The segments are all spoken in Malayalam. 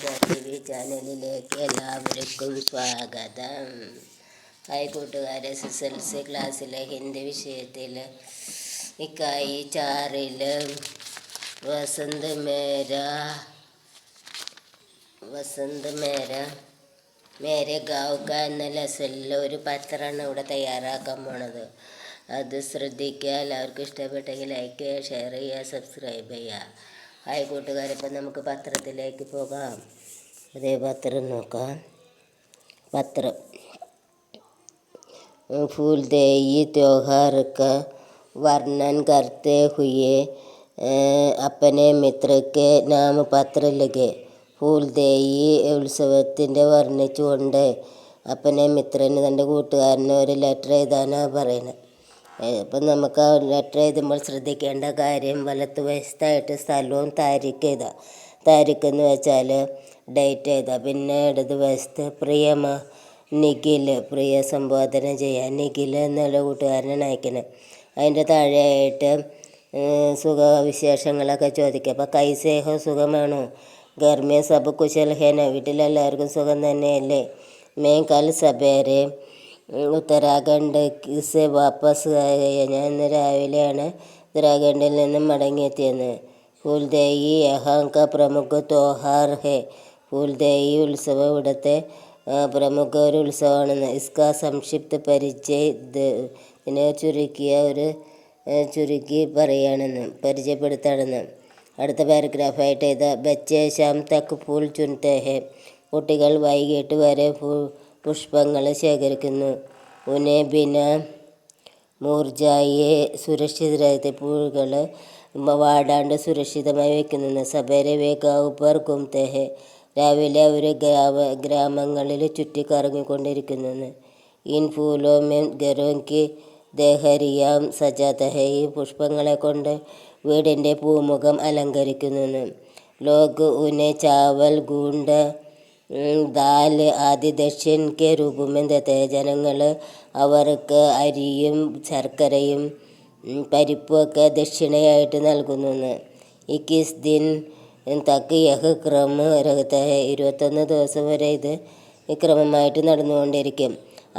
TV ചാനലിലേക്ക് എല്ലാവർക്കും സ്വാഗതം. ഹായ് കൂട്ടുകാരെ, SSLC ക്ലാസ്സിലെ ഹിന്ദി വിഷയത്തിൽ ഇക്കായി ചാറിൽ വസന്ത് മേര മേരെ ഗാവ് കാ എന്ന ലെസണിൽ ഒരു പത്രമാണ് ഇവിടെ തയ്യാറാക്കാൻ പോണത്. അത് ശ്രദ്ധിക്കുക. എല്ലാവർക്കും ഇഷ്ടപ്പെട്ടെങ്കിൽ ലൈക്ക് ചെയ്യുക, ഷെയർ ചെയ്യുക, സബ്സ്ക്രൈബ് ചെയ്യുക. ഹായ് കൂട്ടുകാരെ, ഇപ്പം നമുക്ക് പത്രത്തിലേക്ക് പോകാം. അതേ പത്രം നോക്കാം. പത്രം फूलदेई त्योहार का वर्णन करते हुए अपने मित्र के नाम पत्र लिखे. ഫൂൽദേയി ഉത്സവത്തിൻ്റെ വർണ്ണിച്ചുകൊണ്ട് അപ്പനെ മിത്രന് തൻ്റെ കൂട്ടുകാരന് ഒരു ലെറ്റർ എഴുതാനാണ് പറയുന്നത്. അപ്പം നമുക്ക് ആ ലെറ്റർ എഴുതുമ്പോൾ ശ്രദ്ധിക്കേണ്ട കാര്യം വലത്തുവശത്തായിട്ട് സ്ഥലവും താരിഖ് എഴുതാം. താരിഖ് എന്ന് വെച്ചാൽ ഡേറ്റ് എഴുതാം. പിന്നെ ഇടതുവശത്ത് നിഖിൽ, പ്രിയ സംബോധന ചെയ്യാൻ നിഖിൽ എന്നുള്ള കൂട്ടുകാരനാണ് അയക്കുന്നത്. അതിൻ്റെ താഴെയായിട്ട് സുഖവിശേഷങ്ങളൊക്കെ ചോദിക്കുക. അപ്പോൾ കൈസേഹോ, സുഖമാണോ? ഗർമേ സബ് കുശൽ ഹേന, വീട്ടിലെല്ലാവർക്കും സുഖം തന്നെയല്ലേ? മേ കൽ സബേരെ ഉത്തരാഖണ്ഡ് സെ വാപ്പസ് ആയ, ഞാൻ ഇന്ന് രാവിലെയാണ് ഉത്തരാഖണ്ഡിൽ നിന്നും മടങ്ങിയെത്തിയെന്ന്. ഫൂൽദേയി യഹാം കാ പ്രമുഖ ത്യോഹാർ ഹെ, ഫൂൽദേയി ഉത്സവം ഇവിടുത്തെ പ്രമുഖ ഒരു ഉത്സവമാണെന്ന്. ഇസ്കാ സംക്ഷിപ്ത പരിചയ്, ഇതിനെ ചുരുക്കി പരിചയപ്പെടുത്താണെന്ന്. അടുത്ത പാരഗ്രാഫായിട്ട് ഇത് ബച്ചേ ശാം തക്ക് ഫൂൽ ചുൻതേ ഹെ, കുട്ടികൾ വൈകിട്ട് വരെ പുഷ്പങ്ങൾ ശേഖരിക്കുന്നു. ഉനെ ബിന മൂർജായെ, സുരക്ഷിതരായ പൂവുകൾ വാടാണ്ട് സുരക്ഷിതമായി വയ്ക്കുന്നു. സബേരെ വേ ഗാവ് പർ ഗുംതേ ഹെ, രാവിലെ അവർ ഗ്രാമങ്ങളിൽ ചുറ്റിക്കറങ്ങിക്കൊണ്ടിരിക്കുന്നു. ഇൻ ഫൂലോ മേ ഗരോങ്കി ദേഹരിയാം സജാത ഹെ, ഈ പുഷ്പങ്ങളെ കൊണ്ട് വീടിൻ്റെ പൂമുഖം അലങ്കരിക്കുന്നു. ലോഗ് ഉനെ ചാവൽ, ഗൂണ്ട, ദാൽ ആദി ദക്ഷിൺ കെ രൂപമേ ദത്തെ, ജനങ്ങൾ അവർക്ക് അരിയും ശർക്കരയും പരിപ്പുമൊക്കെ ദക്ഷിണയായിട്ട് നൽകുന്നു. ഇക്കിസ് ദിൻ തക്ക് യഹ് ക്രമ രഹത ഹെ, 21 ദിവസം വരെ ഇത് ക്രമമായിട്ട് നടന്നുകൊണ്ടിരിക്കും.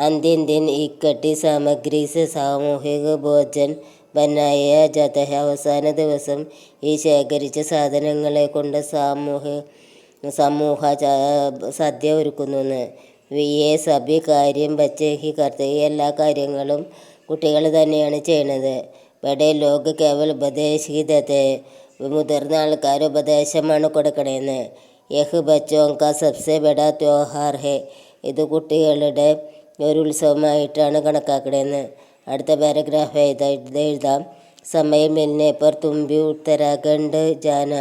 അന്തിം ദിൻ ഇക്കട്ടി സാമഗ്രി സെ സാമൂഹിക ഭോജൻ ബനായ ജാത ഹെ, അവസാന ദിവസം ഈ ശേഖരിച്ച സാധനങ്ങളെ കൊണ്ട് സമൂഹ സദ്യ ഒരുക്കുന്നു. വിയെ സഭി കാര്യം ബച്ചേ ഹി കർത്തെ, ഈ എല്ലാ കാര്യങ്ങളും കുട്ടികൾ തന്നെയാണ് ചെയ്യണത്. ബഡേ ലോക് കേവൽ ഉപദേശ് ഹി ദത്തെ, മുതിർന്ന ആൾക്കാർ ഉപദേശമാണ് കൊടുക്കണേന്ന്. യഹ് ബച്ചോം കാ സബ്സെ ബഡാ ത്യോഹാർ ഹെ, ഇത് കുട്ടികളുടെ ഒരു ഉത്സവമായിട്ടാണ് കണക്കാക്കണേന്ന്. അടുത്ത പാരഗ്രാഫ് എഴുതാം. സമയം മിൽനെ പർ തുമ്പി ഉത്തരാഖണ്ഡ് ജാന,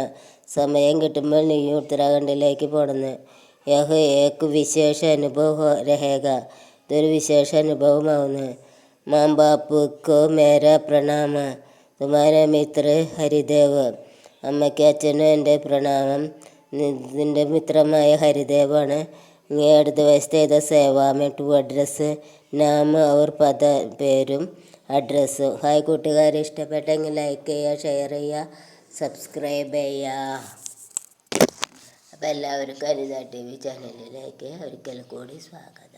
സമയം കിട്ടുമ്പോൾ നീ ഉത്തരാഖണ്ഡിലേക്ക് പോകണമെന്ന്. യഹ് ഏക് വിശേഷ അനുഭവ രഹേഗ, ഇതൊരു വിശേഷ അനുഭവമാവുന്നു. മാം ബാപ്പുക്കോ മേര പ്രണാമ, തുമാര മിത്ര ഹരിദേവ്, അമ്മയ്ക്ക് അച്ഛനും എൻ്റെ പ്രണാമം, നിൻ്റെ മിത്രമായ ഹരിദേവാണ്. ഇങ്ങനെ അടുത്ത വയസ്സ് ചെയ്ത സേവാമ ടു അഡ്രസ്സ് നാമ അവർ പേരും അഡ്രസ്സും. ഹായ് കൂട്ടുകാരെ, ഇഷ്ടപ്പെട്ടെങ്കിൽ ലൈക്ക് ചെയ്യുക, ഷെയർ ചെയ്യുക, സബ്സ്ക്രൈബ് ചെയ്യുക. അപ്പോൾ എല്ലാവർക്കും അനിത TV ചാനലിലേക്ക് ഒരിക്കൽ കൂടി സ്വാഗതം.